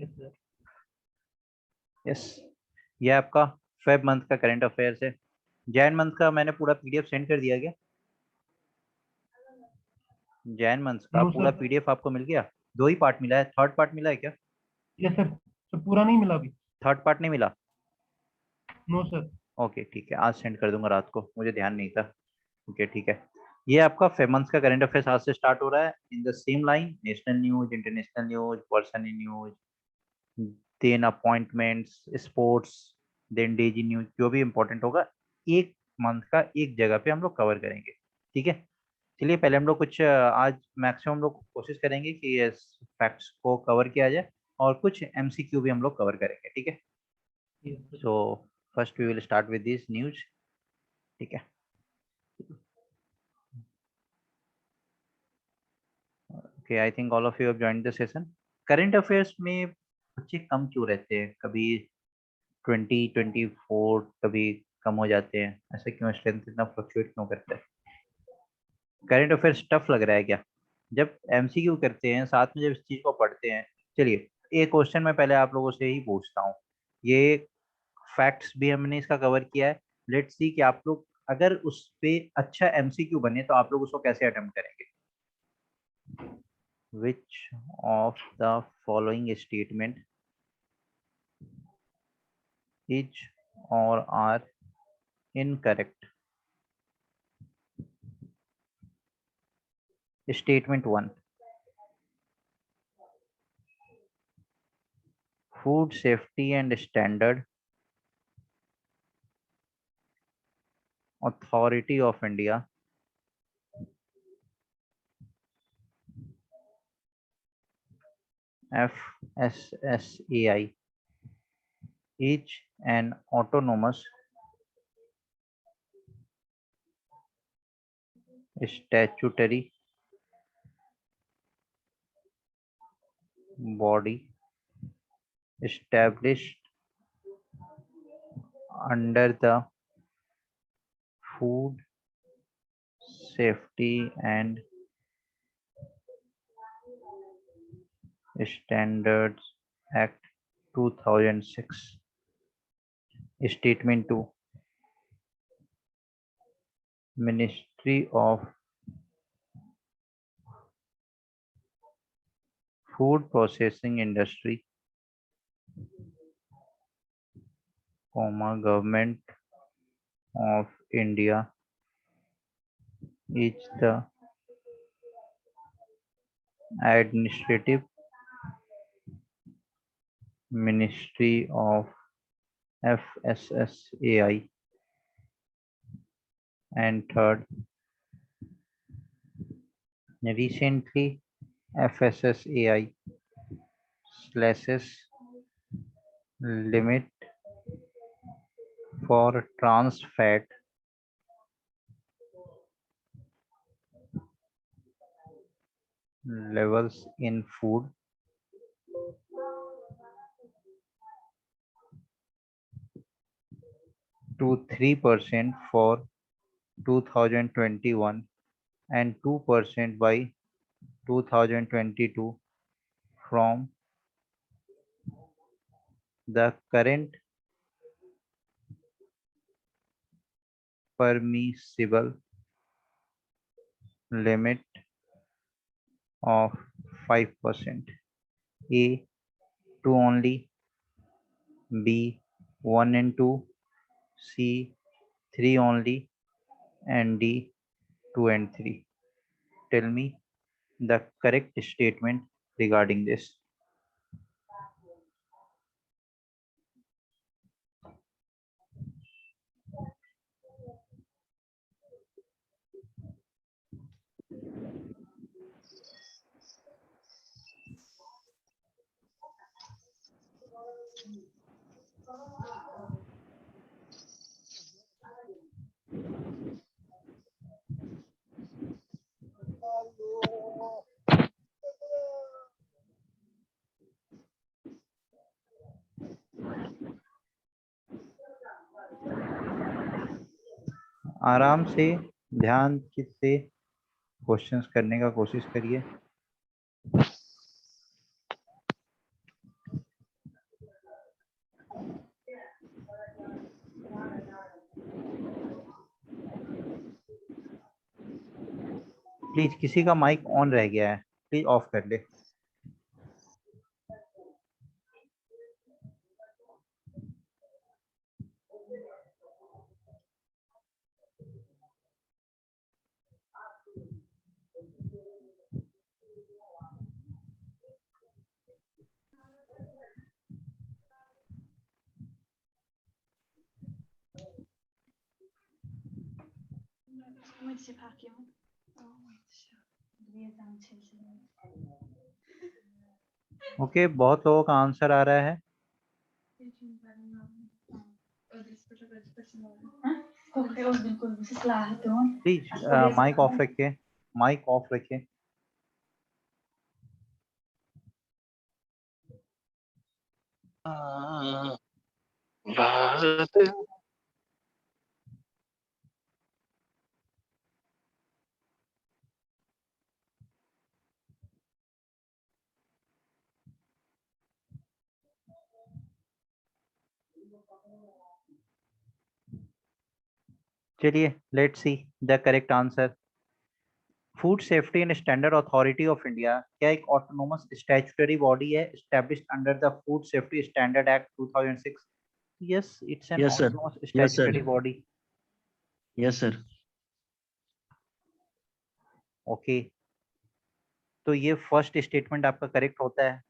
Yes sir. Yes, ये आपका Feb month का करंट अफेयर्स है। जैन मंथ का मैंने पूरा पीडीएफ सेंड कर दिया क्या? जैन मंथ का नो पूरा सर। पीडीएफ आपको मिल गया? दो ही पार्ट मिला है, थर्ड पार्ट मिला है क्या? यस सर, सर पूरा नहीं मिला अभी। थर्ड पार्ट नहीं मिला? No sir. ओके ठीक है, आज सेंड कर दूंगा रात को, मुझे ध्यान नहीं था। ओके ठीक है। ये आपका फेब मंथ का करंट अफेयर्स आज से स्टार्ट हो रहा है। In the same line, national news, international news, person in news, then appointments, sports, then daily news, जो भी इंपॉर्टेंट होगा एक मंथ का एक जगह पे हम लोग कवर करेंगे। ठीक है, चलिए पहले हम लोग कुछ आज मैक्सिमम लोग कोशिश करेंगे कि फैक्ट्स को कवर किया जाए, और कुछ एमसीक्यू भी हम लोग कवर करेंगे। ठीक है, yes sir. So first we will start with this news. ठीक है, okay, I think all of you have joined the session. Current affairs में बच्चे कम क्यों रहते हैं? कभी 20, 24, कभी कम हो जाते हैं, ऐसा क्यों? स्ट्रेंथ इतना फ्लक्चुएट क्यों करता है? करंट अफेयर्स टफ लग रहा है क्या? जब एमसीक्यू करते हैं साथ में, जब इस चीज को पढ़ते हैं। चलिए, एक क्वेश्चन मैं पहले आप लोगों से ही पूछता हूँ। ये फैक्ट्स भी हमने इसका कवर किया है। लेट्स सी कि आप लोग अगर उस पे अच्छा एमसीक्यू बने तो आप लोग उसको कैसे अटेम्प्ट करेंगे? Which of the following statement is और are incorrect? Statement 1, food safety and standard authority of India FSSAI is an autonomous statutory body established under the Food Safety and Standards Act 2006. Statement 2, Ministry of Food Processing Industry, Government of India is the administrative ministry of FSSAI. And third, recently FSSAI slashes limit for trans fat levels in food to 3% for 2021 and 2% by 2022 from the current permissible limit of 5%. A 2 only, B 1 and 2, C 3 only, and D 2 and 3. Tell me the correct statement regarding this. आराम से, ध्यान से questions करने का कोशिश करिए। Please किसी का माइक ऑन रह गया है, प्लीज ऑफ कर ले। ओके, बहुत लोगों का आंसर आ रहा है। प्लीज माइक ऑफ रखिए, माइक ऑफ रखिए। चलिए, let's see the correct answer. Food safety and standard authority of India क्या एक ऑटोनोमस स्टैट्यूटरी बॉडी है established under the food safety standard act 2006? Yes, it's an Yes, sir. Autonomous Yes, sir. Statutory body. Yes, sir. Okay, तो ये first statement आपका correct होता है।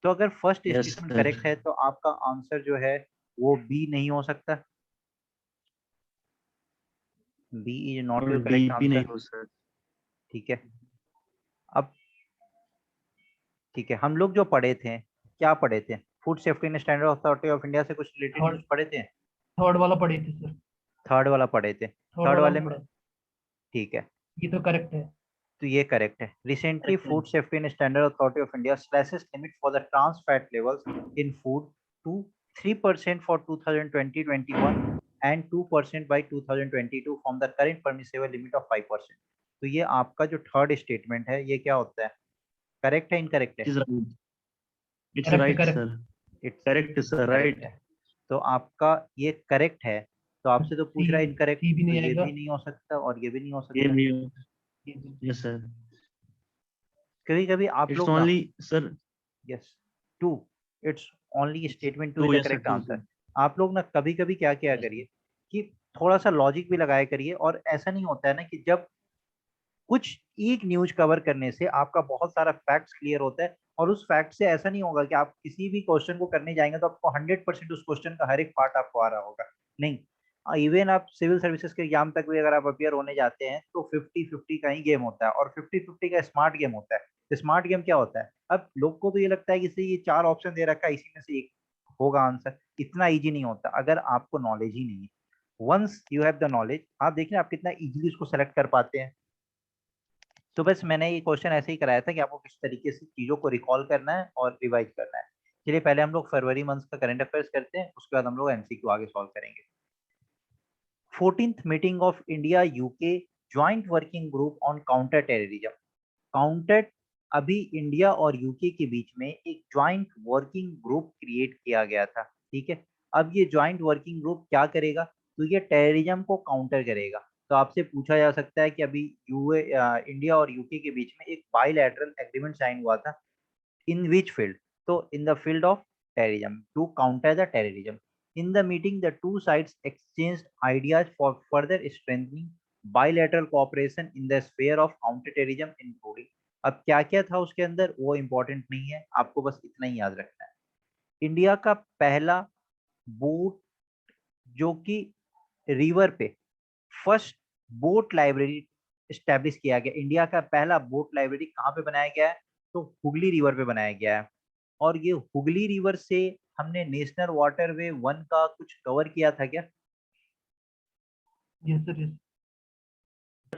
तो अगर first Yes, statement sir. Correct है तो आपका आंसर जो है वो बी नहीं हो सकता। बी इज नॉट योर और करेक्ट डी भी नहीं आंसर। हो सर। ठीक है, अब ठीक है, हम लोग जो पढ़े थे, क्या पढ़े थे? Food safety and standard authority of India से कुछ रिलेटेड Third- न्यूज़ पढ़े थे? थर्ड वाला पढ़े थे सर, थर्ड वाला पढ़े थे। थर्ड थर्ड वाला वाले में में पढ़ा। ठीक है, ये तो करेक्ट है। तो ये करेक्ट है। रिसेंटली Correct है। Food safety and standard authority of India slashes limit for the trans fat levels in food to 3% for 2020-21 and 2% by 2022 from the current permissible limit of 5%। तो ये आपका जो थर्ड स्टेटमेंट है ये क्या होता है? करेक्ट है, इनकरेक्ट है? It is right. It's Correct, right, correct. sir. It's Correct, sir. Correct Right. है। तो आपका ये करेक्ट है, तो आपसे तो पूछ रहा है सी इनकरेक्ट, सी भी तो नहीं ये आएगा। भी नहीं हो सकता और ये भी नहीं हो ये सकता। भी ये भी- yes, sir. कभी कभी आप It's लोग ना, only sir. Yes, two, it's only statement two Two, is the yes, sir. Correct Two, answer. two. आप लोग ना कभी कभी क्या किया Yes, sir. करिए कि थोड़ा सा लॉजिक भी लगाया करिए, और ऐसा नहीं होता है ना कि जब कुछ एक न्यूज कवर करने से आपका बहुत सारा फैक्ट्स क्लियर होता है, और उस फैक्ट से ऐसा नहीं होगा कि आप किसी भी क्वेश्चन को करने जाएंगे तो आपको 100% उस क्वेश्चन का हर एक पार्ट आपको आ रहा होगा। नहीं, इवन आप सिविल सर्विसेज के एग्जाम तक भी अगर आप अपियर होने जाते हैं तो 50-50 का ही गेम होता है, और 50-50 का स्मार्ट गेम होता है। स्मार्ट गेम क्या होता है? अब लोग को तो ये लगता है कि ये 4 ऑप्शन दे रखा है, इसी में से एक होगा आंसर। इतना इजी नहीं होता अगर आपको नॉलेज ही नहीं है। Once you have the knowledge, आप देखिए आप कितना इजीली उसको सेलेक्ट कर पाते हैं। तो बस मैंने ये क्वेश्चन ऐसे ही कराया था कि आपको किस तरीके से चीज़ों को रिकॉल करना है और रिवाइज करना है। चलिए पहले हम लोग फरवरी मंथ का करंट अफेयर्स करते हैं, उसके बाद हम लोग एमसीक्यू आगे सॉल्व करेंगे। 14th meeting of India UK joint working group on counter terrorism. Counter, अभी इंडिया और यूके के बीच में एक ज्वाइंट वर्किंग ग्रुप क्रिएट किया गया था। ठीक है, अब ये ज्वाइंट वर्किंग ग्रुप क्या करेगा? तो ये टेररिज्म को काउंटर करेगा। तो आपसे पूछा जा सकता है कि अभी इंडिया और यूके के बीच में एक बायलैटरल एग्रीमेंट साइन हुआ था, इन विच फील्ड? तो in the field of terrorism, to counter the terrorism. In the meeting, the two sides exchanged ideas for further strengthening bilateral cooperation in the sphere of counterterrorism, including, अब क्या क्या था उसके अंदर वो इम्पोर्टेंट नहीं है, आपको बस इतना ही याद रखना है। इंडिया का पहला बोट जो कि रिवर पे फर्स्ट बोट लाइब्रेरी स्टैब्लिश किया गया, इंडिया का पहला बोट लाइब्रेरी कहाँ पे बनाया गया है? तो हुगली रिवर पे बनाया गया है। और ये हुगली रिवर से हमने नेशनल वाटरवे 1 का कुछ कवर किया था क्या? Yes sir, yes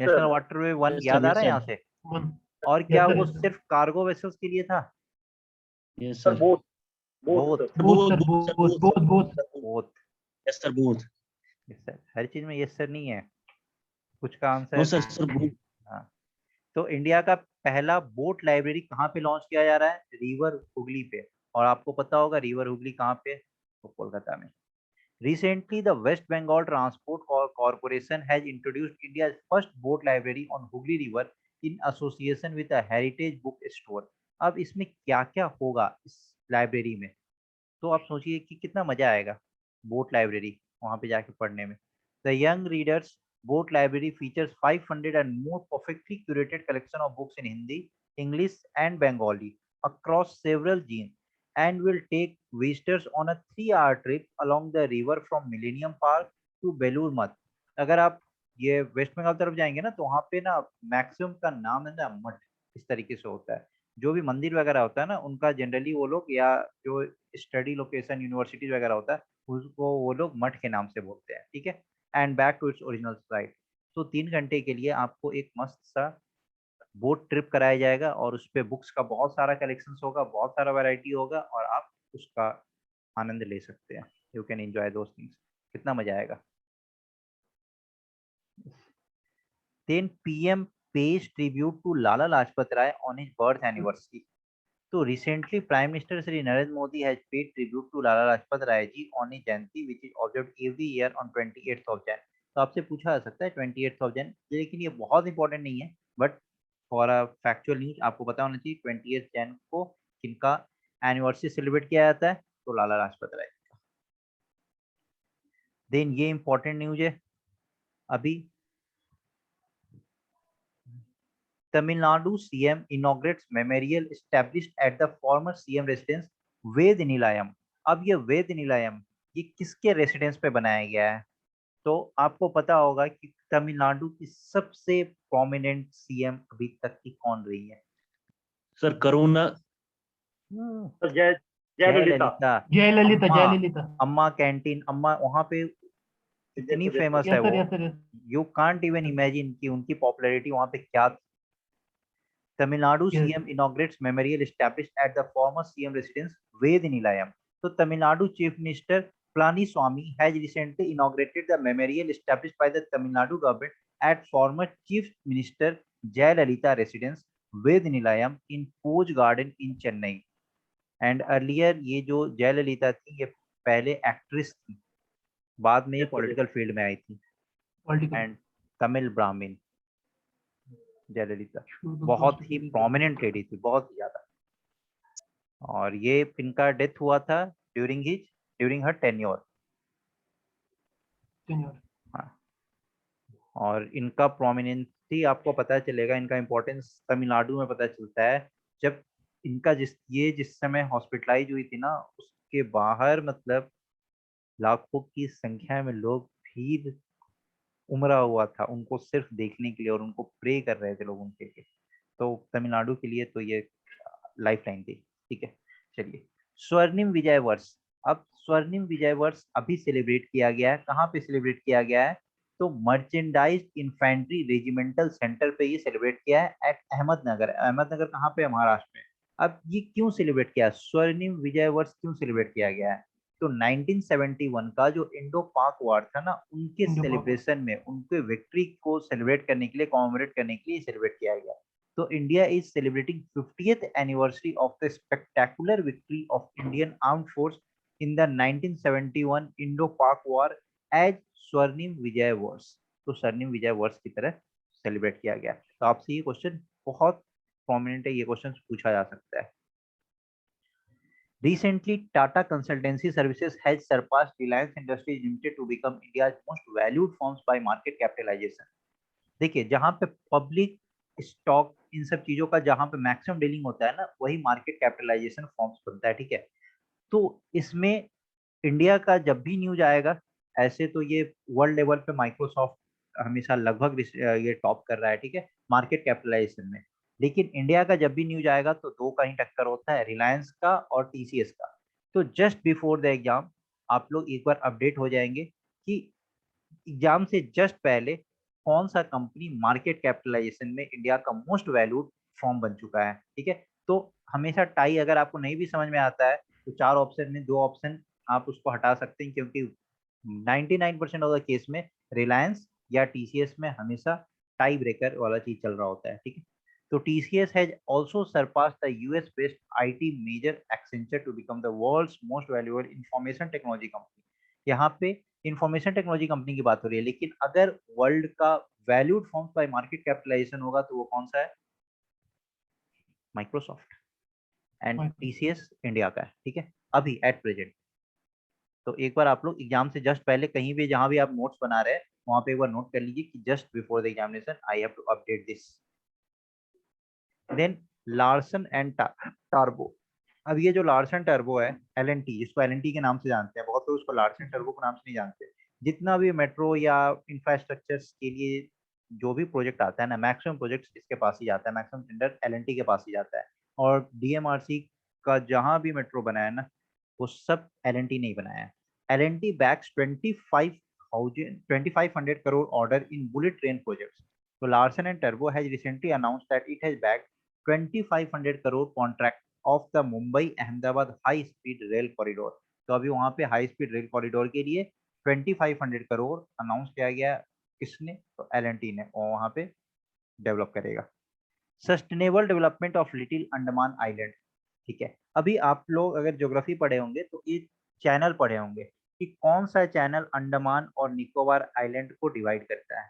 national waterway 1 Yes, sir. याद आ Yes, रहा है sir. यहाँ से? वन। और क्या Yes, sir, वो yes, sir. सिर्फ कार्गो वेसल्स के लिए था? Yes, sir. Both both sir, Both, both. Both. Yes, sir. Both. Yes sir, हर चीज में यस सर नहीं है, कुछ का No, answer. sir. Sir, both. हाँ, तो इंडिया का पहला बोट लाइब्रेरी कहाँ पे लॉन्च किया जा रहा है? रिवर हुगली पे। और आपको पता होगा रिवर हुगली कहाँ पे? तो कोलकाता में। Recently, the West Bengal Transport Corporation has introduced India's first boat library on Hooghly River in association with a heritage book store. अब इसमें क्या क्या होगा इस लाइब्रेरी में, तो आप सोचिए कि कितना मजा आएगा बोट लाइब्रेरी वहां पे जाके पढ़ने में. The young readers boat library features 500 and more perfectly curated collection of books in Hindi, English and Bengali across several genres, and will take visitors on a 3-hour trip along the river from Millennium Park to Belur Math. अगर आप ये waste Bengal तरफ जाएंगे ना, तो वहाँ पे ना मैक्सिमम का नाम है ना मठ, इस तरीके से होता है. जो भी मंदिर वगैरह होता है ना, उनका जनरली वो लोग, या जो स्टडी लोकेशन यूनिवर्सिटीज वगैरह होता है, उसको वो लोग मठ के नाम से बोलते हैं. ठीक है. And back to its original site. तो 3 घंटे के लिए आपको एक मस्त सा बोट ट्रिप कराया जाएगा, और उस पे बुक्स का बहुत सारा कलेक्शंस होगा, बहुत सारा वैरायटी होगा, और आप उसका आनंद ले सकते हैं. You can enjoy those things. कितना मजा आएगा. Then PM pays tribute to Lala Lajpat Rai on his birth anniversary. So recently, Prime Minister Shri Narendra Modi has paid tribute to Lala Lajpat Rai ji on his Jayanti, which is observed every year on 28th of Jan. तो आपसे पूछा जा सकता है 28th of Jan, लेकिन ये बहुत important नहीं है, but for a factual news आपको पता होना चाहिए 28th Jan को किनका एनिवर्सरी सेलिब्रेट किया जाता है, तो लाला लाजपत राय. देन ये इंपॉर्टेंट न्यूज है अभी. Tamil Nadu CM inaugurates memorial established at the former CM residence Ved Nilayam. अब ये वेद निलायम ये किसके रेसिडेंस पे बनाया गया है, तो आपको पता होगा कि तमिलनाडु की सबसे प्रोमिनेंट सीएम अभी तक की कौन रही है. सर करुणा. जयललिता. जयललिता. अम्मा, जयललिता. अम्मा कैंटीन, अम्मा वहां पे इतनी फेमस है यस सर. वो, yes sir. You can't even imagine कि उनकी पॉपुलैरिटी वहां पे क्या थी. Tamil Nadu Yes. CM inaugurates memorial established at the former CM residence Ved Nilayam. So Tamil Nadu Chief Minister Palaniswamy has recently inaugurated the memorial established by the Tamil Nadu government at former Chief Minister Jayalalitha residence Ved Nilayam in Poj Garden in Chennai. And earlier ये जो जयललिता थी, ये पहले actress थी, बाद में ये political field में आई थी. एंड तमिल ब्राह्मण जयललिता बहुत ही प्रोमिनेंट लेडी थी, बहुत ज्यादा. और ये इनका डेथ हुआ था ड्यूरिंग हर टेन्योर. और इनका प्रोमिनेंसी आपको पता चलेगा, इनका इम्पोर्टेंस तमिलनाडु में पता चलता है जब इनका जिस समय हॉस्पिटलाइज हुई थी ना, उसके बाहर मतलब लाखों की संख्या में लोग भीड़ उमड़ा हुआ था उनको सिर्फ देखने के लिए, और उनको प्रे कर रहे थे लोग उनके लिए. तो तमिलनाडु के लिए तो ये लाइफ लाइन थी. ठीक है. चलिए, स्वर्णिम विजय वर्ष. अब स्वर्णिम विजय वर्ष अभी सेलिब्रेट किया गया है. कहाँ पे सेलिब्रेट किया गया है, तो मर्चेंडाइज इन्फेंट्री रेजिमेंटल सेंटर पे ये सेलिब्रेट किया है एट अहमदनगर. अहमदनगर कहाँ पे, महाराष्ट्र में. अब ये क्यों सेलिब्रेट किया, स्वर्णिम विजय वर्ष क्यों सेलिब्रेट किया गया है, तो 1971 का जो इंडो पाक वॉर था ना, उनके सेलिब्रेशन में, उनके विक्ट्री को सेलिब्रेट करने के लिए, कॉमेमोरेट करने के लिए सेलिब्रेट किया गया. So India is celebrating 50th anniversary of the spectacular victory of Indian Armed Force in the 1971 Indo-Pak War as स्वर्णिम विजय वर्ष. तो स्वर्णिम विजय वर्ष की तरह सेलिब्रेट किया गया. तो आपसे ये क्वेश्चन बहुत प्रोमिनेंट है, ये क्वेश्चन पूछा जा सकता है. Recently, Tata Consultancy Services has surpassed Reliance Industries Limited to become India's most valued firms by market capitalization. देखिए, जहां पे पब्लिक स्टॉक इन सब चीजों का जहां पे मैक्सिमम डीलिंग होता है ना, वही मार्केट कैपिटलाइजेशन फॉर्म्स बनता है. ठीक है. तो इसमें इंडिया का जब भी न्यूज आएगा, ऐसे तो ये वर्ल्ड लेवल पे माइक्रोसॉफ्ट हमेशा लगभग ये टॉप कर रहा है. ठीक है, मार्केट कैपिटलाइजेशन में. लेकिन इंडिया का जब भी न्यूज आएगा तो दो का ही टक्कर होता है, रिलायंस का और टीसीएस का. तो जस्ट बिफोर द एग्जाम आप लोग एक बार अपडेट हो जाएंगे कि एग्जाम से जस्ट पहले कौन सा कंपनी मार्केट कैपिटलाइजेशन में इंडिया का मोस्ट वैल्यूड फॉर्म बन चुका है. ठीक है. तो हमेशा टाई अगर आपको नहीं भी समझ में आता है, तो 4 ऑप्शन में 2 ऑप्शन आप उसको हटा सकते हैं, क्योंकि 99% ऑफ द केस में रिलायंस या टीसीएस में हमेशा टाई ब्रेकर वाला चीज चल रहा होता है. ठीक है. तो TCS has also surpassed the US-based IT major Accenture to become the world's most valuable information technology company. यहाँ पे इंफॉर्मेशन टेक्नोलॉजी कंपनी की बात हो रही है, लेकिन अगर वर्ल्ड का valued firms by market capitalisation होगा तो वो कौन सा है? Microsoft and Microsoft. TCS India का है, ठीक है, अभी एट प्रेजेंट। तो एक बार आप लोग एग्जाम से जस्ट पहले कहीं भी जहां भी आप नोट्स बना रहे हैं वहां पे एक बार नोट कर लीजिए कि just before the examination I have to update this. Then Larsen and टार्बो। अब ये जो लार्सन टर्बो है, एलएनटी, जिसको एलएनटी के नाम से जानते हैं, बहुत लोग उसको लार्सन टर्बो के नाम से नहीं जानते। जितना भी मेट्रो या इंफ्रास्ट्रक्चर्स के लिए जो भी प्रोजेक्ट आता है ना, मैक्सिमम प्रोजेक्ट इसके पास ही जाता है, मैक्सिमम टेंडर एलएनटी के पास ही जाता है। और डीएमआरसी का जहां भी मेट्रो बनाया है ना, वो सब एलएनटी नहीं बनाया है। LNT bags 2500 crore order in bullet train projects. तो लार्सन एंड टर्बो has recently announced that it has bagged 2500 crore contract of the Mumbai Ahmedabad high speed rail corridor. तो अभी वहां पे हाई स्पीड रेल कॉरिडोर के लिए 2500 करोड़ अनाउंस किया गया। किसने? तो एलएनटी ने, और वहां पे डेवलप करेगा। Sustainable development of little Andaman island, ठीक है। अभी आप लोग अगर ज्योग्राफी पढ़े होंगे तो ये चैनल पढ़े होंगे कि कौन सा चैनल अंडमान और निकोबार आइलैंड को डिवाइड करता है?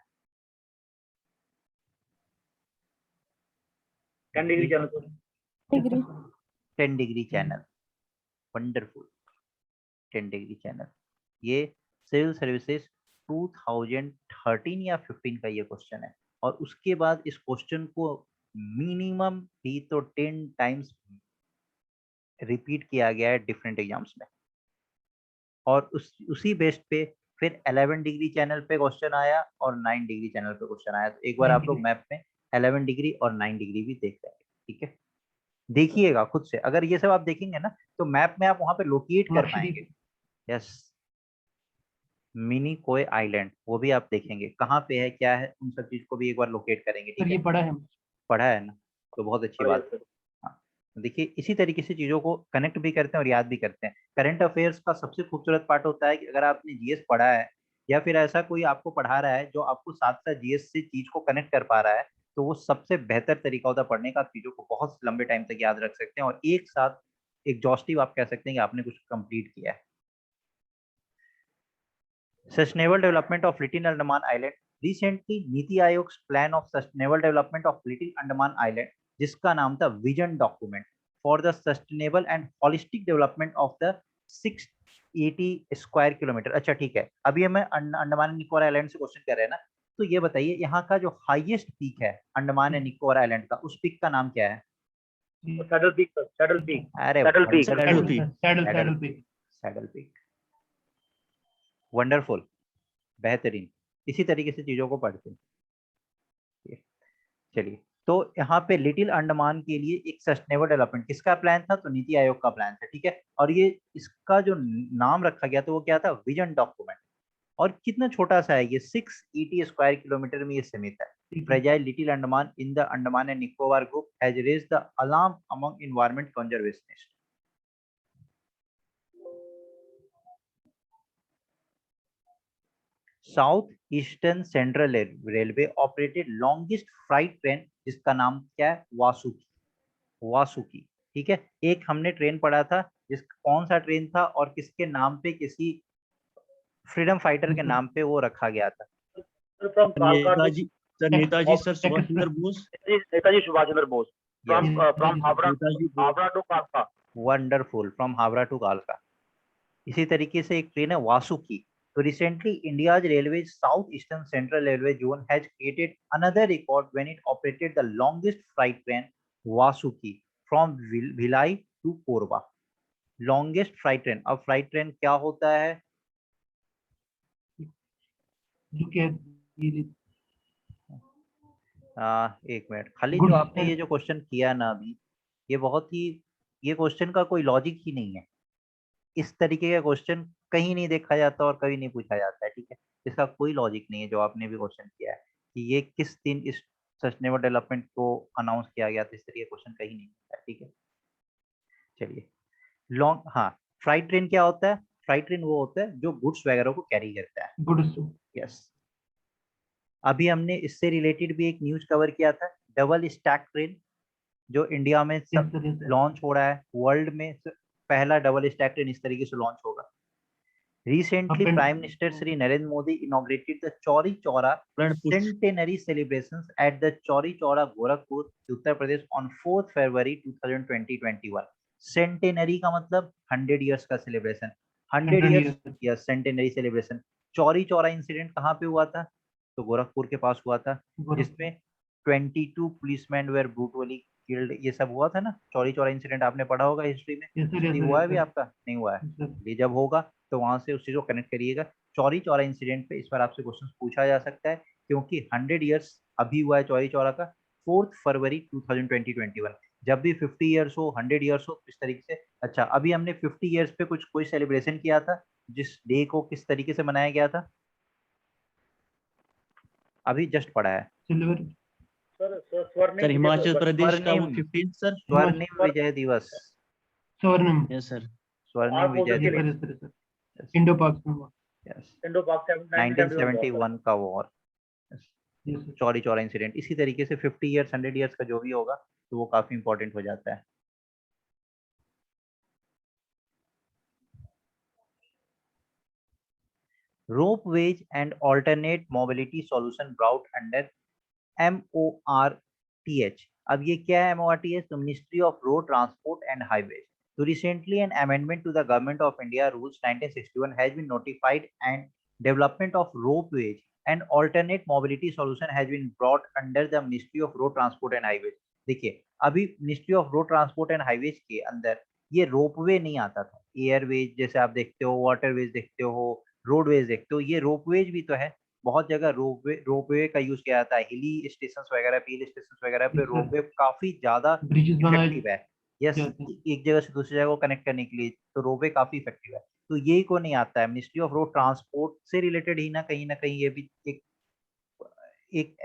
10 degree channel sir. Degree 10 degree channel, wonderful. 10 degree channel, ये सिविल सर्विसेज 2013 या 15 का ये क्वेश्चन है। और उसके बाद इस क्वेश्चन को मिनिमम भी तो 10 टाइम्स रिपीट किया गया है डिफरेंट एग्जाम्स में। और उसी बेस पे फिर 11 डिग्री चैनल पे क्वेश्चन आया और 9 डिग्री चैनल पे क्वेश्चन आया। तो एक बार 9 आप लोग डिग्री। मैप में 11 डिग्री और 9 डिग्री भी देख लेंगे, ठीक है। देखिएगा खुद से, अगर ये सब आप देखेंगे ना तो मैप में आप वहां पे लोकेट कर पाएंगे। लक्षद्वीप। यस, मिनी कोय आइलैंड, वो भी आप देखेंगे कहाँ पे है, क्या है, उन सब चीज को भी एक बार लोकेट करेंगे, सर ठीक ये है। पढ़ा है। पढ़ा है ना, तो बहुत अच्छी बात है। हाँ, देखिए इसी तरीके से चीजों को कनेक्ट भी करते हैं और याद भी करते हैं। करंट अफेयर्स का सबसे खूबसूरत पार्ट होता है कि अगर आपने जीएस पढ़ा है या फिर ऐसा कोई आपको पढ़ा रहा है जो आपको साथ साथ जीएस से चीज को कनेक्ट कर पा रहा है, तो वो सबसे बेहतर तरीका होता है पढ़ने का। आप चीजों को बहुत लंबे टाइम तक याद रख सकते हैं और एक साथ एग्जॉस्टिव आप कह सकते हैं कि आपने कुछ कंप्लीट किया है। Sustainable development of Little Andaman Island. Recently, NITI Aayog plan of sustainable development of little Andaman island, जिसका नाम था vision document for the sustainable and holistic development of the 680 square kilometre. अच्छा ठीक है, अभी हमें अंडमान एंड निकोबार आइलैंड से क्वेश्चन कर रहे हैं ना, तो ये बताइए यहाँ का जो हाईएस्ट पीक है अंडमान एंड निकोबार आइलैंड का, उस पीक का नाम क्या है? Saddle peak sir, saddle peak. अरे saddle peak, saddle peak. Saddle peak. Saddle peak, wonderful, बेहतरीन। इसी तरीके से चीजों को पढ़ते हैं। चलिए, तो यहाँ पे लिटिल अंडमान के लिए एक सस्टेनेबल डेवलपमेंट किसका प्लान था? तो नीति आयोग का प्लान था, ठीक है। और ये इसका जो नाम रखा गया तो वो क्या था? Vision document. और कितना छोटा सा है ये, 680 स्क्वायर किलोमीटर में ये सीमित है। Fragile little Andaman in the Andaman and Nicobar group has raised the alarm among environment conservationist. South eastern central railway operated longest freight train, जिसका नाम क्या है? वासुकी। वासुकी, ठीक है। एक हमने ट्रेन पढ़ा था, जिस कौन सा ट्रेन था और किसके नाम पे, किसी फ्रीडम फाइटर के नाम पे वो रखा गया था? फ्रॉम कालका to Netaji sir, Netaji sir Subhash Chandra Bose. Netaji Subhash Chandra Bose. From Howrah Netaji Howrah to कालका। वंडरफुल, फ्रॉम हावड़ा टू कालका। इसी तरीके से एक ट्रेन है वासुकी। तो recently India's railway south eastern central railway zone has created another record when it operated the longest freight train Vasuki from Bhilai to Korba. Longest freight train, अब freight train क्या होता है? एक मिनट, खाली जो आपने ये जो क्वेश्चन किया ना अभी, ये बहुत ही, ये क्वेश्चन का कोई लॉजिक ही नहीं है। इस तरीके का क्वेश्चन कहीं नहीं देखा जाता और कभी नहीं पूछा जाता है, ठीक है। इसका कोई लॉजिक नहीं है जो आपने भी क्वेश्चन किया है कि ये किस दिन इस सस्टेनेबल डेवलपमेंट को अनाउंस किया गया था, इस तरीके का क्वेश्चन कहीं नहीं है, ठीक है। चलिए, लॉन्ग, हाँ, फ्राइट ट्रेन क्या होता है? फ्राइट ट्रेन वो होता है जो गुड्स वगैरह को कैरी करता है। गुड्स। यस, अभी हमने इससे रिलेटेड भी एक न्यूज कवर किया था, डबल स्टैक ट्रेन, जो इंडिया में लॉन्च हो रहा है। वर्ल्ड में पहला डबल स्टैक ट्रेन इस तरीके से लॉन्च होगा। Recently, Up and- Prime Minister Shri Narendra Modi inaugurated the Chauri Chaura Plan push. centenary celebrations at the Chauri Chaura, Gorakhpur, Uttar Pradesh on 4th February 2021. Centenary का मतलब 100 years का celebration. 100 years yes, centenary celebration. Chauri Chaura incident कहाँ पे हुआ था? तो गोरखपुर के पास हुआ था, जिसमें 22 policemen were brutally killed. ये सब हुआ था ना, चौरी चौरा इंसिडेंट आपने पढ़ा होगा हिस्ट्री में. स्टडी हुआ है भी आपका? नहीं हुआ है. ये जब होगा तो वहां से उस चीज को कनेक्ट करिएगा. चौरी चौरा इंसिडेंट पे इस बार आपसे क्वेश्चन पूछा जा सकता है, क्योंकि 100 इयर्स अभी हुआ है चौरी चौरा का, 4 फरवरी 2021. जब भी 50 इयर्स हो, 100 इयर्स हो, इस तरीके से. अच्छा, अभी हमने 50 इयर्स पे कुछ कोई सेलिब्रेशन किया था, जिस डे को किस तरीके से मनाया गया था? अभी जस्ट पढ़ा है. सर हिमाचल प्रदेश का वो 15 सर. स्वर्णिम विजय दिवस. स्वर्णिम. Yes sir. स्वर्णिम विजय दिवस. Indo Pakistan. Yes. Indo Pakistan 1971 का वॉर. चौरी चौरा इंसिडेंट. इसी तरीके से 50 इयर्स 100 इयर्स का जो भी होगा तो वो काफी इंपॉर्टेंट हो जाता है. Ropeways and alternate mobility solution brought under MORTH. अब ये क्या है MORTH? तो ministry of road transport and highways. So recently an amendment to the Government of India Rules 1961 has been notified and development of ropeways and alternate mobility solution has been brought under the Ministry of Road Transport and Highways. देखिए, अभी ministry of road transport and highways के अंदर ये ropeway नहीं आता था. Airways जैसे आप देखते हो, वाटरवेज देखते हो, रोडवेज देखते हो, ये रोपवेज भी तो है. बहुत जगह रोपवे का यूज किया जाता है. हिली स्टेशन वगैरह पे, हिल स्टेशन वगैरह पे रोपवे काफी ज्यादा इफेक्टिव है. यस, एक जगह से दूसरी जगह को कनेक्ट करने के लिए तो रोपवे काफी इफेक्टिव है. तो ये को नहीं आता है. मिनिस्ट्री ऑफ रोड ट्रांसपोर्ट से रिलेटेड ही ना कहीं ये भी एक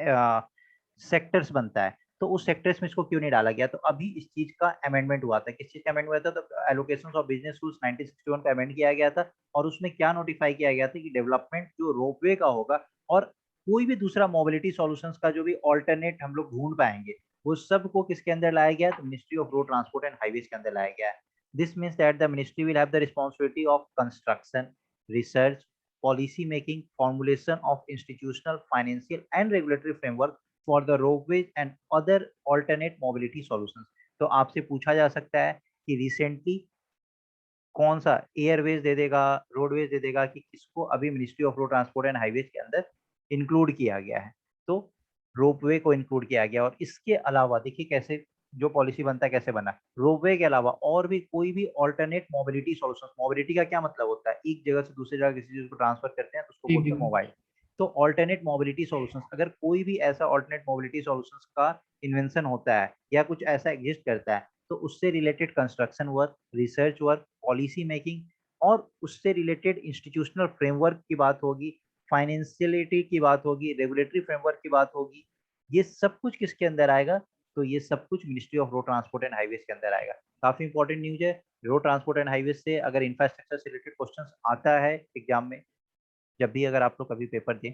सेक्टर्स बनता है. तो उस सेक्टर्स में इसको क्यों नहीं डाला गया? तो अभी इस चीज का अमेंडमेंट हुआ था. किस चीज का अमेंडमेंट हुआ था? तो एलोकेशंस ऑफ बिजनेस रूल्स 1961 का अमेंड किया गया था, और उसमें क्या नोटिफाई किया गया था कि डेवलपमेंट जो रोपवे का होगा और कोई भी दूसरा मोबिलिटी सॉल्यूशंस का जो भी ऑल्टरनेट हम लोग ढूंढ पाएंगे, वो सब को किसके अंदर लाया गया? तो ministry of road transport and highways के अंदर लाया गया है. This means that the ministry will have the responsibility of construction, research, policy making, formulation of institutional, financial and regulatory framework for the roadways and other alternate mobility solutions. तो आपसे पूछा जा सकता है कि रिसेंटली कौन सा एयरवेज दे देगा, रोडवेज दे देगा, कि किसको अभी ministry of road transport and highways के अंदर इंक्लूड किया गया है? तो रोपवे को इंक्लूड किया गया. और इसके अलावा देखिए कैसे जो पॉलिसी बनता है कैसे बना. रोपवे के अलावा और भी कोई भी ऑल्टरनेट मोबिलिटी सॉल्यूशंस. मोबिलिटी का क्या मतलब होता है? एक जगह से दूसरी जगह किसी चीज को ट्रांसफर करते हैं तो उसको बोलते हैं मोबाइल. तो ऑल्टरनेट मोबिलिटी सॉल्यूशंस, अगर कोई भी ऐसा ऑल्टरनेट मोबिलिटी सॉल्यूशंस का इन्वेंशन होता है या कुछ ऐसा एग्जिस्ट करता है, तो उससे related construction work, research work, policy making और उससे रिलेटेड इंस्टीट्यूशनल फ्रेमवर्क की बात होगी, फाइनेंशियलिटी की बात होगी, रेगुलेटरी फ्रेमवर्क की बात होगी. ये सब कुछ किसके अंदर आएगा? तो ये सब कुछ ministry of road transport and highways के अंदर आएगा. काफी इंपॉर्टेंट न्यूज है. रोड ट्रांसपोर्ट एंड हाईवेज से अगर इंफ्रास्ट्रक्चर से रिलेटेड क्वेश्चंस आता है एग्जाम में, जब भी अगर आप लोग कभी पेपर दें,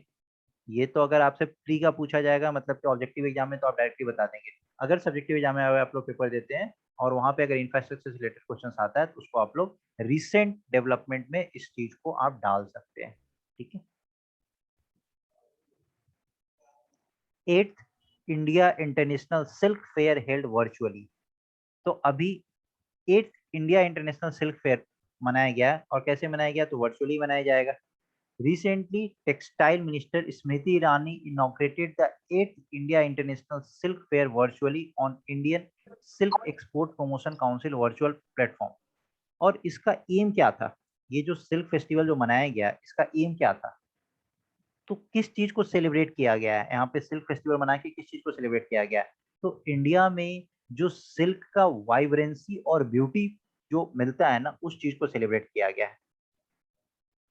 ये तो अगर आपसे प्री का पूछा जाएगा, मतलब कि ऑब्जेक्टिव एग्जाम में तो आप डायरेक्टली बता देंगे. अगर सब्जेक्टिव एग्जाम में आप लोग पेपर देते हैं और वहां पे अगर इंफ्रास्ट्रक्चर से रिलेटेड क्वेश्चंस आता है तो उसको आप लोग रिसेंट डेवलपमेंट में इस चीज को आप डाल सकते हैं. ठीक है. 8th India international silk fair held virtually. तो अभी 8th India international silk fair मनाया गया, और कैसे मनाया गया? तो वर्चुअली मनाया जाएगा. Recently, Textile Minister Smriti Irani inaugurated the 8th India International Silk Fair virtually on Indian Silk Export Promotion Council virtual platform. और इसका एम क्या था? ये जो सिल्क फेस्टिवल जो मनाया गया, इसका एम क्या था? तो किस चीज को सेलिब्रेट किया गया है यहाँ पे? सिल्क फेस्टिवल मना के किस चीज को सेलिब्रेट किया गया है? तो इंडिया में जो सिल्क का वाइब्रेंसी और ब्यूटी जो मिलता है ना, उस चीज को सेलिब्रेट किया गया है.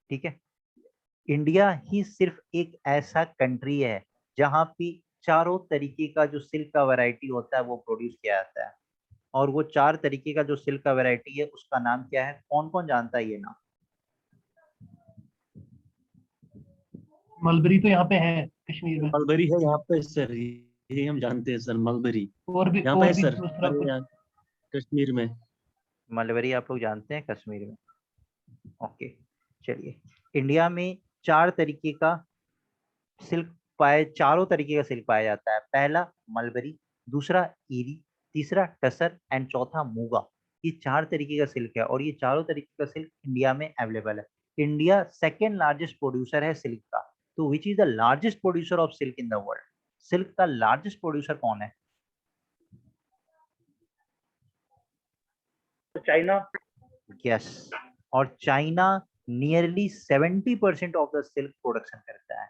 ठीक है. इंडिया ही सिर्फ एक ऐसा कंट्री है जहां पे चारों तरीके का जो सिल्क का वैरायटी होता है वो प्रोड्यूस किया जाता है. और वो 4 तरीके का जो सिल्क का वैरायटी है उसका नाम क्या है? कौन कौन जानता है ये नाम? मलबरी तो यहाँ पे है कश्मीर में. मलबरी है यहाँ पे सर, ये हम जानते हैं सर. मलबरी और भी यहाँ पे है सर, दूसरा कुछ. यहाँ कश्मीर में. मलबरी आप लोग जानते हैं कश्मीर में. ओके, चलिए. इंडिया में चारों तरीके का सिल्क पाया जाता है। पहला मलबरी, दूसरा ईरी, तीसरा टसर एंड चौथा मूगा। ये 4 तरीके का सिल्क है और ये चारों तरीके का सिल्क इंडिया में अवेलेबल है। इंडिया सेकेंड लार्जेस्ट प्रोड्यूसर है सिल्क का। तो which is the largest producer of silk in the world? Silk का लार्जेस्ट प्रोड्यूसर कौन है? चाइना। यस, और China nearly 70% of the silk production करता है।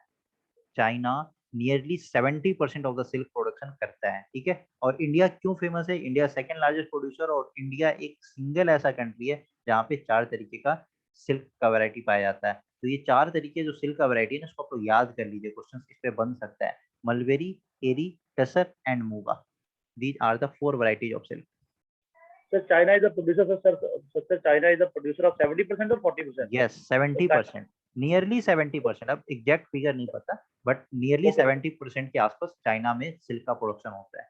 China nearly 70% of the silk production करता है, ठीक है। और इंडिया क्यों फेमस है? इंडिया सेकंड लार्जेस्ट प्रोड्यूसर और इंडिया एक सिंगल ऐसा कंट्री है जहाँ पे 4 तरीके का सिल्क का वैरायटी पाया जाता है। तो ये 4 तरीके जो सिल्क का वैरायटी है ना, इसको आप लोग याद कर लीजिए, क्वेश्चन इस पे बन सकता है। Mulberry, eri, tussar and muga, these are the 4 varieties of silk. Sir China is the producer, sir China is the producer of 70% और 40%? Yes, 70%, nearly 70%। अब एग्जैक्ट फिगर नहीं पता, बट नियरली 70% के आसपास चाइना में सिल्क का प्रोडक्शन होता है।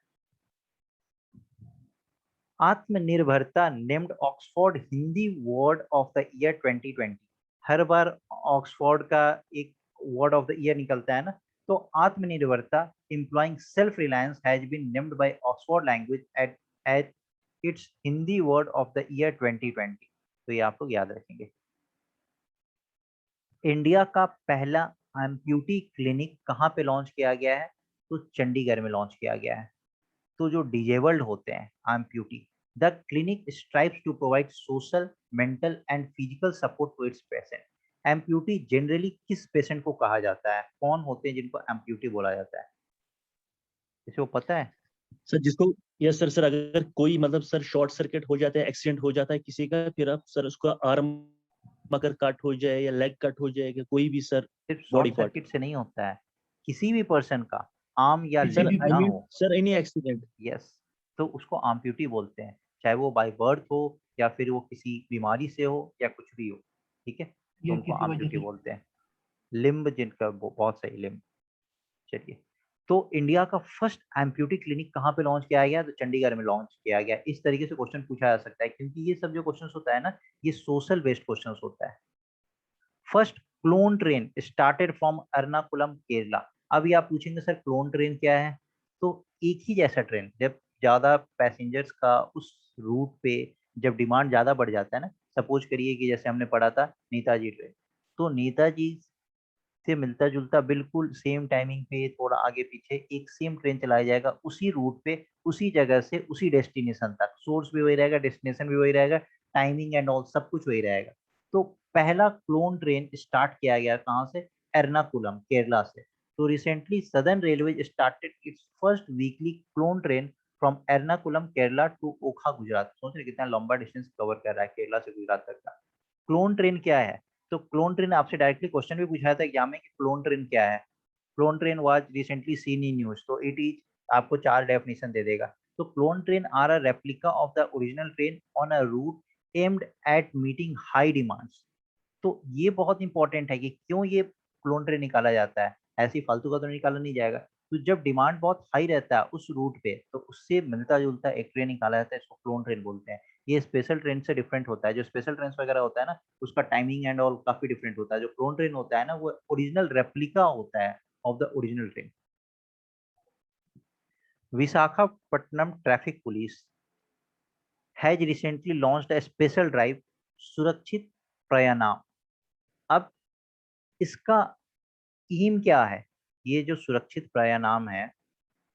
आत्मनिर्भरता named Oxford Hindi word of the year 2020। Her bar Oxford का एक वर्ड ऑफ द ईयर निकलता है ना, तो आत्मनिर्भरता employing self reliance has been named by Oxford language at its Hindi word of the year 2020। तो ये आप लोग याद रखेंगे। इंडिया का पहला एम्प्यूटी क्लिनिक कहाँ पे लॉन्च किया गया है? तो चंडीगढ़ में लॉन्च किया गया है। तो जो डिजेबल्ड होते हैं amputee, the clinic strives to provide social, mental and physical support to its patient. Amputee generally किस पेशेंट को कहा जाता है? कौन होते हैं जिनको एम्प्यूटी बोला जाता है? किसी को पता है? सर जिसको, यस सर, अगर कोई मतलब सर शॉर्ट सर्किट हो जाता है, एक्सीडेंट हो जाता है किसी का, फिर आप सर उसका आर्म अगर कट हो जाए या लेग कट हो जाएगा, कोई भी सर सिर्फ बॉडी शॉर्ट पार्ट, सर्किट से नहीं होता है, किसी भी पर्सन का आर्म या सर लेग आई ना मीन हो, सर एनी एक्सीडेंट। यस, तो उसको एम्प्यूटी बोलते हैं, चाहे वो बाय बर्थ हो या फिर वो किसी बीमारी से हो या कुछ भी हो, ठीक है, तो या उनको किसी वजह एम्प्यूटी से। बोलते हैं। लिम्ब जिनका बहुत सही लिम्ब। चलिए, तो इंडिया का फर्स्ट एम्प्यूटी क्लिनिक कहाँ पे लॉन्च किया गया? तो चंडीगढ़ में लॉन्च किया गया। इस तरीके से क्वेश्चन पूछा जा सकता है, क्योंकि ये सब जो क्वेश्चन होता है ना, ये सोशल बेस्ड क्वेश्चन होता है। First clone train started from Ernakulam Kerala. अभी आप पूछेंगे सर क्लोन ट्रेन क्या है? तो एक ही जैसा ट्रेन, जब ज्यादा पैसेंजर्स का उस रूट पे जब डिमांड ज्यादा बढ़ जाता है ना, सपोज करिए कि जैसे हमने पढ़ा था नेताजी ट्रेन, तो नेताजी से मिलता जुलता बिल्कुल सेम टाइमिंग पे थोड़ा आगे पीछे एक सेम ट्रेन चलाया जाएगा उसी रूट पे, उसी जगह से उसी डेस्टिनेशन तक। सोर्स भी वही रहेगा, डेस्टिनेशन भी वही रहेगा, टाइमिंग एंड ऑल सब कुछ वही रहेगा। तो पहला क्लोन ट्रेन स्टार्ट किया गया कहाँ से? एर्नाकुलम केरला से। तो recently Southern Railway started its first weekly clone train from Ernakulam Kerala to Okha Gujarat. सोच रहे कितना लंबा डिस्टेंस कवर कर रहा है केरला से गुजरात तक का। क्लोन ट्रेन क्या है? तो क्लोन ट्रेन आपसे डायरेक्टली क्वेश्चन भी पूछा था एग्जाम में कि क्लोन ट्रेन क्या है। Clone train was recently seen in news, तो इट इज, आपको 4 डेफिनेशन दे देगा। तो clone train are a replica of the original train on a route aimed at meeting high demands. तो ये बहुत इंपॉर्टेंट है कि क्यों ये क्लोन ट्रेन निकाला जाता है, ऐसी फालतू का तो निकाला नहीं जाएगा। तो जब डिमांड बहुत हाई रहता है उस रूट पे, तो उससे मिलता जुलता एक ट्रेन निकाला जाता है, इसको क्लोन ट्रेन बोलते हैं। ये स्पेशल ट्रेन से डिफरेंट होता है। जो स्पेशल ट्रेन वगैरह होता है ना, उसका टाइमिंग एंड ऑल काफी डिफरेंट होता है। जो क्लोन ट्रेन होता है ना, वो ओरिजिनल रेप्लिका होता है of the original train. Visakhapatnam traffic police has recently launched a special drive सुरक्षित प्रयाणाम। अब इसका एम क्या है? ये जो सुरक्षित प्रयाणाम है,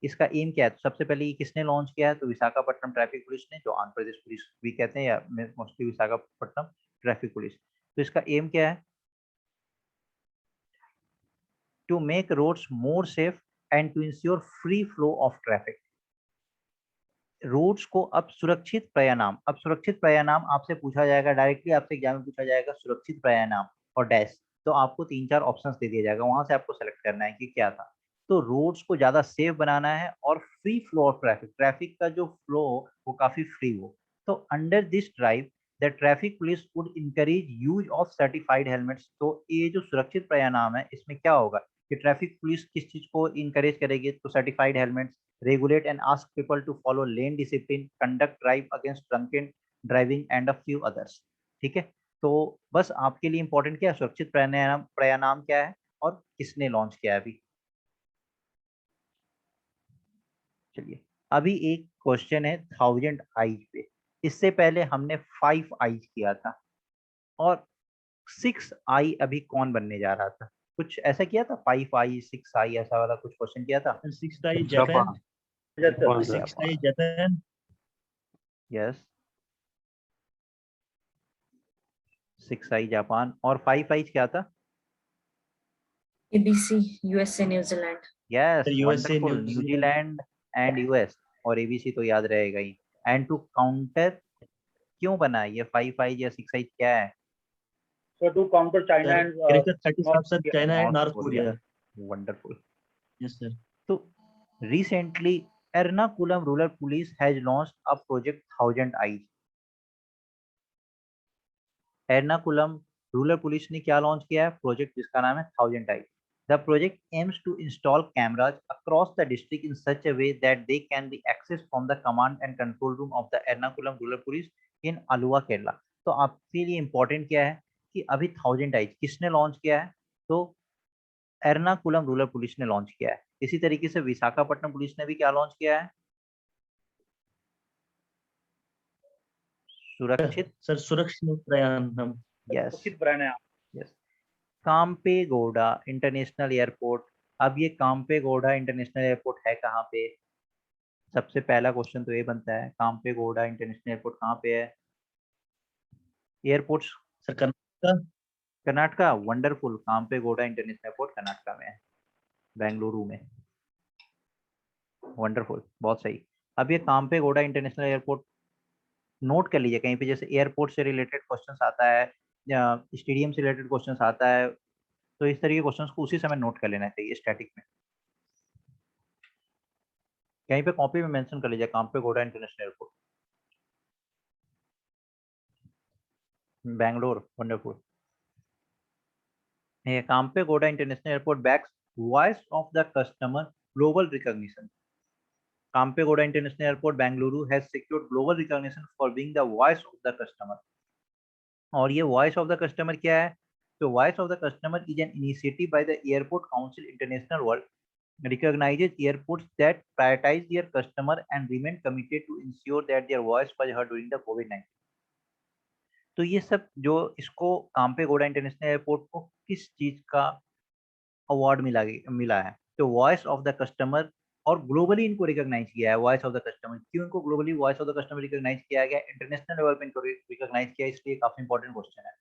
इसका एम क्या है? तो सबसे पहले ये किसने लॉन्च किया है? तो विशाखापट्टनम ट्रैफिक पुलिस ने, जो आंध्र प्रदेश पुलिस भी कहते हैं या मोस्टली विशाखापट्टनम ट्रैफिक पुलिस। तो इसका एम क्या है? To make roads more safe and to ensure free flow of traffic. Roads को अब सुरक्षित प्रयाणाम, अब सुरक्षित प्रयाणाम आपसे पूछा जाएगा डायरेक्टली, आपसे एग्जाम में पूछा जाएगा सुरक्षित प्रयाणाम और डैश, तो आपको 3-4 ऑप्शंस दे दिया जाएगा, वहां से आपको सेलेक्ट करना है कि क्या था। तो रोड्स को ज्यादा सेफ बनाना है और free flow of traffic, traffic का जो फ्लो वो काफी फ्री हो। तो under this drive the traffic police would encourage use of certified helmets. तो ये जो सुरक्षित प्रयाणाम है, इसमें क्या होगा कि ट्रैफिक पुलिस किस चीज को इंकरेज करेगी? तो certified helmets, regulate and ask people to follow lane discipline, conduct drive against drunken driving and a few others। ठीक है, तो बस आपके लिए इंपॉर्टेंट क्या है, सुरक्षित प्राणायाम क्या है और किसने लॉन्च किया है अभी। चलिए अभी एक क्वेश्चन है 1000 आईज पे, इससे पहले हमने 5 आईज किया था और 6 आई अभी कौन बनने जा रहा था, कुछ ऐसा किया था, 5 आई 6 आई ऐसा वाला कुछ क्वेश्चन किया था। सिक्स आई जापान, Yes, sir. सिक्स आई जापान, यस 6 आई जापान और 5 आई क्या था। ABC, USA, New Zealand. Yes USA, wonderful, New Zealand and US और एबीसी तो याद रहेगा ही। एंड टू काउंटर क्यों बना है ये 5 आई या 6 आई क्या है। So to counter China and cricket 35 sir, Korea. China and north north Korea, Korea. Wonderful. Yes sir. तो recently Ernakulam Rural Police has launched a project 1000 eyes। Ernakulam rural police ने क्या लॉन्च किया है, प्रोजेक्ट जिसका नाम है 1000 eyes। The project aims to install cameras across the district in such a way that they can be accessed from the command and control room of the Ernakulam Rural Police in Alua, Kerala। तो आपके लिए important क्या है कि अभी 1000 eyes किसने launch किया है, तो एर्नाकुलम रूरल पुलिस ने लॉन्च किया है। इसी तरीके से विशाखापट्टनम पुलिस ने भी क्या लॉन्च किया है, सुरक्षित सर सुरक्षित प्रयाण। यस सुरक्षित प्राणायाम। Yes Kempegowda international airport. अब ये काम्पेगौड़ा इंटरनेशनल एयरपोर्ट है कहाँ पे, सबसे पहला क्वेश्चन तो ये बनता है काम्पेगौड़ा इंटरनेशनल एयरपोर्ट कहाँ पे है। Airports sir Karnataka, Karnataka, wonderful, Kempegowda international airport Karnataka में है, बेंगलुरु में, वंडरफुल, बहुत सही। अब ये काम्पेगौड़ा इंटरनेशनल एयरपोर्ट नोट कर लीजिए कहीं पे, जैसे एयरपोर्ट से रिलेटेड क्वेश्चंस आता है या स्टेडियम से रिलेटेड क्वेश्चंस आता है, तो इस तरीके के क्वेश्चंस को उसी समय नोट कर लेना चाहिए स्टैटिक में, कहीं पे कॉपी में मेंशन कर लीजिए Kempegowda international airport, Bangalore, wonderful. Kempegowda international airport bags voice of the customer global recognition. Kampegoda International Airport, Bengaluru has secured global recognition for being the voice of the customer। और ये voice of the customer क्या है, तो voice of the customer is an initiative by the Airport Council International World recognizes airports that prioritize their customer and remain committed to ensure that their voice was heard during the COVID-19। तो ये सब जो इसको काम्पेगौड़ा international airport को किस चीज का award मिला है, तो वॉइस ऑफ द कस्टमर, और ग्लोबली इनको रिकॉग्नाइज किया है वॉइस ऑफ द कस्टमर। क्यों इनको globally voice of the customer recognise किया गया, इंटरनेशनल लेवल पे इनको रिकॉग्नाइज किया, इसलिए काफी इंपॉर्टेंट क्वेश्चन है,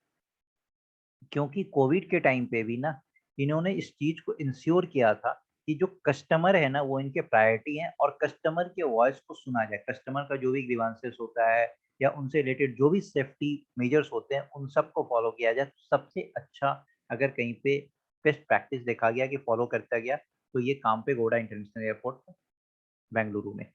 क्योंकि कोविड के टाइम पे भी ना इन्होंने इस चीज को इंश्योर किया था कि जो कस्टमर है ना वो इनके प्रायोरिटी हैं और कस्टमर के वॉइस को सुना जाए, कस्टमर का जो भी ग्रीवांसेस होता है या उनसे रिलेटेड जो भी सेफ्टी मेजर्स होते हैं उन सबको फॉलो किया जाए। सबसे अच्छा अगर कहीं पे बेस्ट प्रैक्टिस देखा गया कि फॉलो करता गया तो ये काम्पेगौड़ा इंटरनेशनल एयरपोर्ट बेंगलुरु में।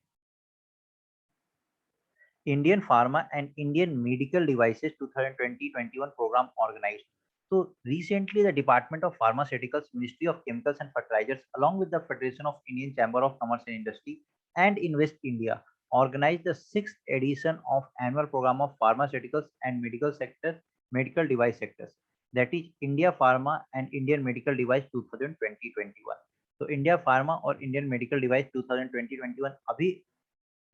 Indian Pharma and Indian Medical Devices 2020-21 program organized। So recently the Department of Pharmaceuticals, Ministry of Chemicals and Fertilizers along with the Federation of Indian Chamber of Commerce and Industry and Invest India organized the 6th edition of annual program of pharmaceuticals and medical device sectors, that is India Pharma and Indian Medical Device 2020-21। तो India pharma और Indian medical device 2020-21 अभी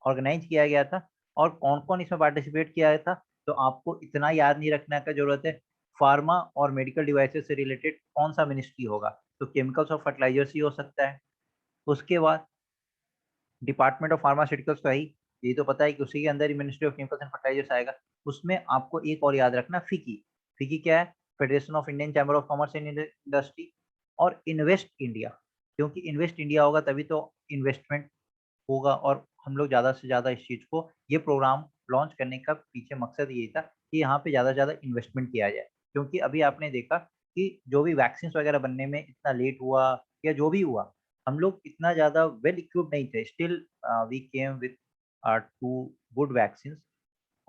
organise किया गया था, और कौन कौन इसमें पार्टिसिपेट किया था, तो आपको इतना याद नहीं रखने का जरूरत है, फार्मा और मेडिकल डिवाइसेस से रिलेटेड कौन सा मिनिस्ट्री होगा, तो केमिकल्स और फर्टिलाइजर्स ही हो सकता है। उसके बाद डिपार्टमेंट ऑफ फार्मास्यूटिकल्स तो है ही, ये तो पता है कि उसी के अंदर ही ministry of chemicals and fertilizers आएगा। उसमें आपको एक और याद रखना, फिकी। फिकी क्या है, federation of Indian chamber of commerce and industry, और इन्वेस्ट इंडिया, क्योंकि इन्वेस्ट इंडिया होगा तभी तो इन्वेस्टमेंट होगा, और हम लोग ज़्यादा से ज़्यादा इस चीज़ को, ये प्रोग्राम लॉन्च करने का पीछे मकसद यही था कि यहाँ पे ज़्यादा से ज़्यादा इन्वेस्टमेंट किया जाए, क्योंकि अभी आपने देखा कि जो भी वैक्सीन वगैरह बनने में इतना लेट हुआ या जो भी हुआ, हम लोग इतना ज़्यादा वेल इक्विप्ड नहीं थे, still we came with 2 good vaccine,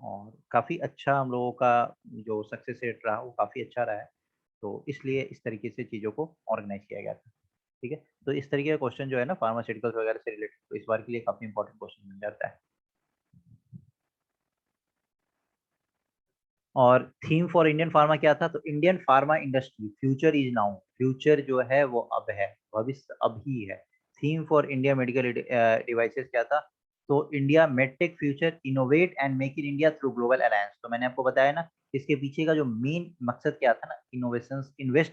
और काफ़ी अच्छा हम लोगों का जो सक्सेस रेट रहा वो काफ़ी अच्छा रहा है, तो इसलिए इस तरीके से चीज़ों को ऑर्गेनाइज किया गया था। ठीक है, तो इस तरीके का क्वेश्चन जो है ना फार्मास्यूटिकल्स वगैरह से रिलेटेड, तो इस बार के लिए काफी इंपॉर्टेंट क्वेश्चन बन जाता है। और थीम फॉर इंडियन फार्मा क्या था? तो Indian pharma industry future is now, future जो है वो अब है, भविष्य अभी है। Theme for India medical devices क्या था? तो India medtech future innovate and make in India through global alliance. तो मैंने आपको बताया ना इसके पीछे का जो मेन मकसद क्या था ना, इनोवेशन इन्वेस्ट